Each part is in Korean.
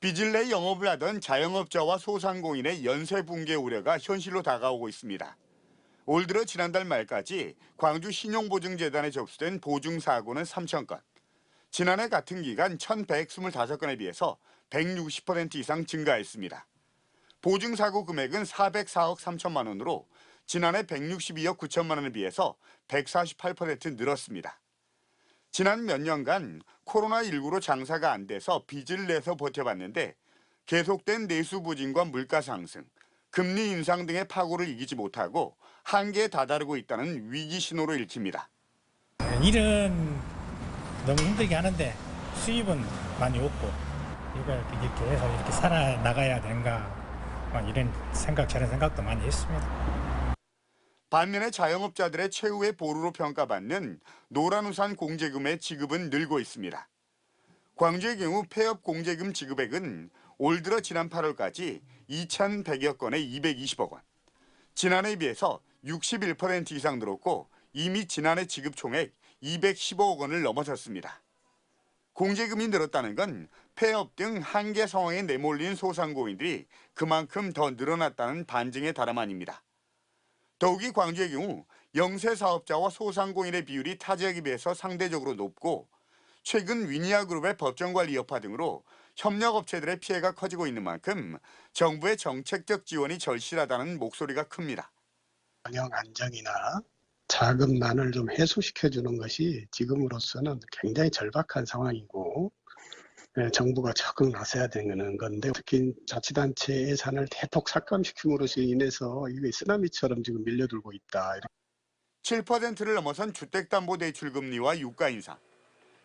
빚을 내 영업을 하던 자영업자와 소상공인의 연쇄 붕괴 우려가 현실로 다가오고 있습니다. 올 들어 지난달 말까지 광주 신용보증재단에 접수된 보증사고는 3,000건, 지난해 같은 기간 1,125건에 비해서 160% 이상 증가했습니다. 보증사고 금액은 404억 3천만 원으로 지난해 162억 9천만 원에 비해서 148% 늘었습니다. 지난 몇 년간 코로나19로 장사가 안 돼서 빚을 내서 버텨봤는데 계속된 내수 부진과 물가 상승, 금리 인상 등의 파고를 이기지 못하고 한계에 다다르고 있다는 위기 신호로 읽힙니다. 일은 너무 힘들게 하는데 수입은 많이 없고 이걸 이렇게 해서 이렇게 살아나가야 되는가 이런 생각, 저런 생각도 많이 했습니다. 반면에 자영업자들의 최후의 보루로 평가받는 노란우산 공제금의 지급은 늘고 있습니다. 광주의 경우 폐업 공제금 지급액은 올 들어 지난 8월까지 2,100여 건에 220억 원, 지난해에 비해서 61% 이상 늘었고 이미 지난해 지급 총액 215억 원을 넘어섰습니다. 공제금이 늘었다는 건 폐업 등 한계 상황에 내몰린 소상공인들이 그만큼 더 늘어났다는 반증의 다름 아닙니다. 더욱이 광주의 경우 영세 사업자와 소상공인의 비율이 타 지역에 비해서 상대적으로 높고 최근 위니아그룹의 법정관리 여파 등으로 협력업체들의 피해가 커지고 있는 만큼 정부의 정책적 지원이 절실하다는 목소리가 큽니다. 경영 안정이나 자금난을 좀 해소시켜주는 것이 지금으로서는 굉장히 절박한 상황이고 정부가 적극 나서야 되는 건데 특히 자치단체 예산을 대폭 삭감시킴으로써 인해서 이게 쓰나미처럼 지금 밀려들고 있다. 7%를 넘어선 주택담보대출금리와 유가 인상,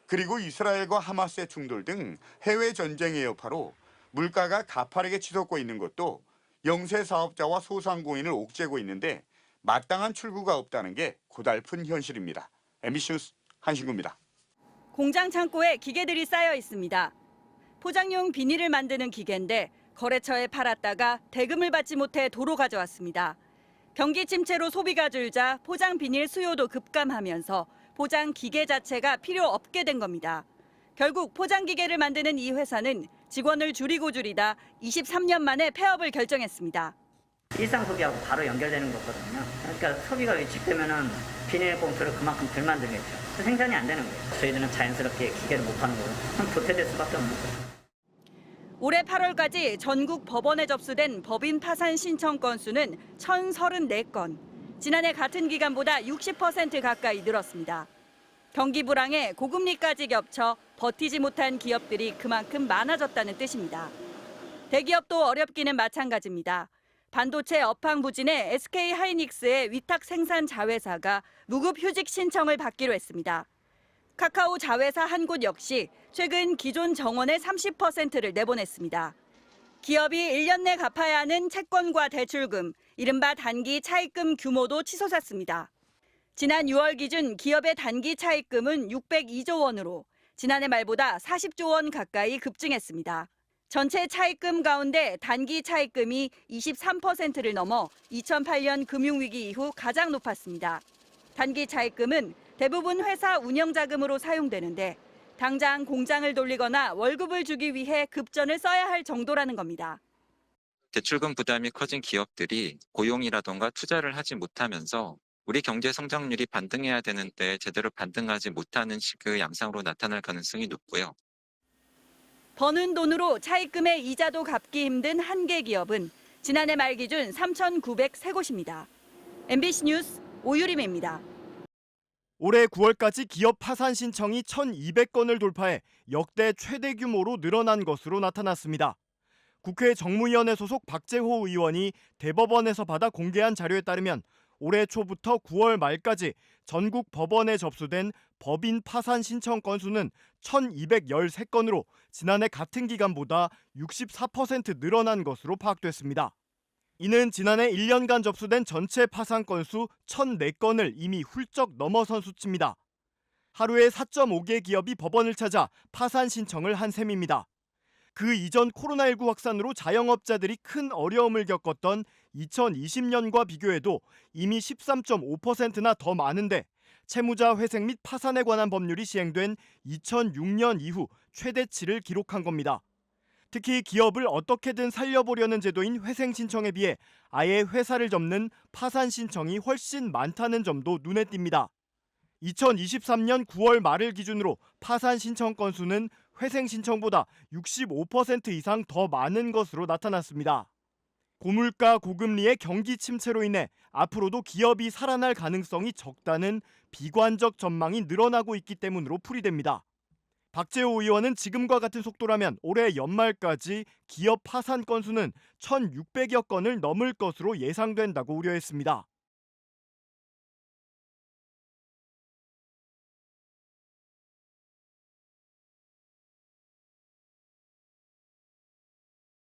그리고 이스라엘과 하마스의 충돌 등 해외 전쟁의 여파로 물가가 가파르게 치솟고 있는 것도 영세 사업자와 소상공인을 옥죄고 있는데 마땅한 출구가 없다는 게 고달픈 현실입니다. MBC 뉴스 한신구입니다. 공장 창고에 기계들이 쌓여 있습니다. 포장용 비닐을 만드는 기계인데 거래처에 팔았다가 대금을 받지 못해 도로 가져왔습니다. 경기 침체로 소비가 줄자 포장 비닐 수요도 급감하면서 포장 기계 자체가 필요 없게 된 겁니다. 결국 포장 기계를 만드는 이 회사는 직원을 줄이다 23년 만에 폐업을 결정했습니다. 일상 소비하고 바로 연결되는 거거든요. 그러니까 소비가 위축되면은 비닐봉투를 그만큼 덜 만들겠죠. 생산이 안 되는 거예요. 저희들은 자연스럽게 기계를 못 파는 거고 도태될 수밖에 없는 거예요. 올해 8월까지 전국 법원에 접수된 법인 파산 신청 건수는 1,034건. 지난해 같은 기간보다 60% 가까이 늘었습니다. 경기 불황에 고금리까지 겹쳐 버티지 못한 기업들이 그만큼 많아졌다는 뜻입니다. 대기업도 어렵기는 마찬가지입니다. 반도체 업황 부진에 SK하이닉스의 위탁 생산 자회사가 무급 휴직 신청을 받기로 했습니다. 카카오 자회사 한 곳 역시 최근 기존 정원의 30%를 내보냈습니다. 기업이 1년 내 갚아야 하는 채권과 대출금, 이른바 단기 차입금 규모도 치솟았습니다. 지난 6월 기준 기업의 단기 차입금은 602조 원으로 지난해 말보다 40조 원 가까이 급증했습니다. 전체 차입금 가운데 단기 차입금이 23%를 넘어 2008년 금융위기 이후 가장 높았습니다. 단기 차입금은 대부분 회사 운영자금으로 사용되는데 당장 공장을 돌리거나 월급을 주기 위해 급전을 써야 할 정도라는 겁니다. 대출금 부담이 커진 기업들이 고용이라던가 투자를 하지 못하면서 우리 경제 성장률이 반등해야 되는데 제대로 반등하지 못하는 식의 양상으로 나타날 가능성이 높고요. 버는 돈으로 차입금의 이자도 갚기 힘든 한계 기업은 지난해 말 기준 3,903곳입니다. MBC 뉴스 오유림입니다. 올해 9월까지 기업 파산 신청이 1,200건을 돌파해 역대 최대 규모로 늘어난 것으로 나타났습니다. 국회 정무위원회 소속 박재호 의원이 대법원에서 받아 공개한 자료에 따르면 올해 초부터 9월 말까지 전국 법원에 접수된 법인 파산 신청 건수는 1,213건으로 지난해 같은 기간보다 64% 늘어난 것으로 파악됐습니다. 이는 지난해 1년간 접수된 전체 파산 건수 1,004건을 이미 훌쩍 넘어선 수치입니다. 하루에 4.5개 기업이 법원을 찾아 파산 신청을 한 셈입니다. 그 이전 코로나19 확산으로 자영업자들이 큰 어려움을 겪었던 2020년과 비교해도 이미 13.5%나 더 많은데 채무자 회생 및 파산에 관한 법률이 시행된 2006년 이후 최대치를 기록한 겁니다. 특히 기업을 어떻게든 살려보려는 제도인 회생 신청에 비해 아예 회사를 접는 파산 신청이 훨씬 많다는 점도 눈에 띕니다. 2023년 9월 말을 기준으로 파산 신청 건수는 회생 신청보다 65% 이상 더 많은 것으로 나타났습니다. 고물가 고금리의 경기 침체로 인해 앞으로도 기업이 살아날 가능성이 적다는 비관적 전망이 늘어나고 있기 때문으로 풀이됩니다. 박재호 의원은 지금과 같은 속도라면 올해 연말까지 기업 파산 건수는 1,600여 건을 넘을 것으로 예상된다고 우려했습니다.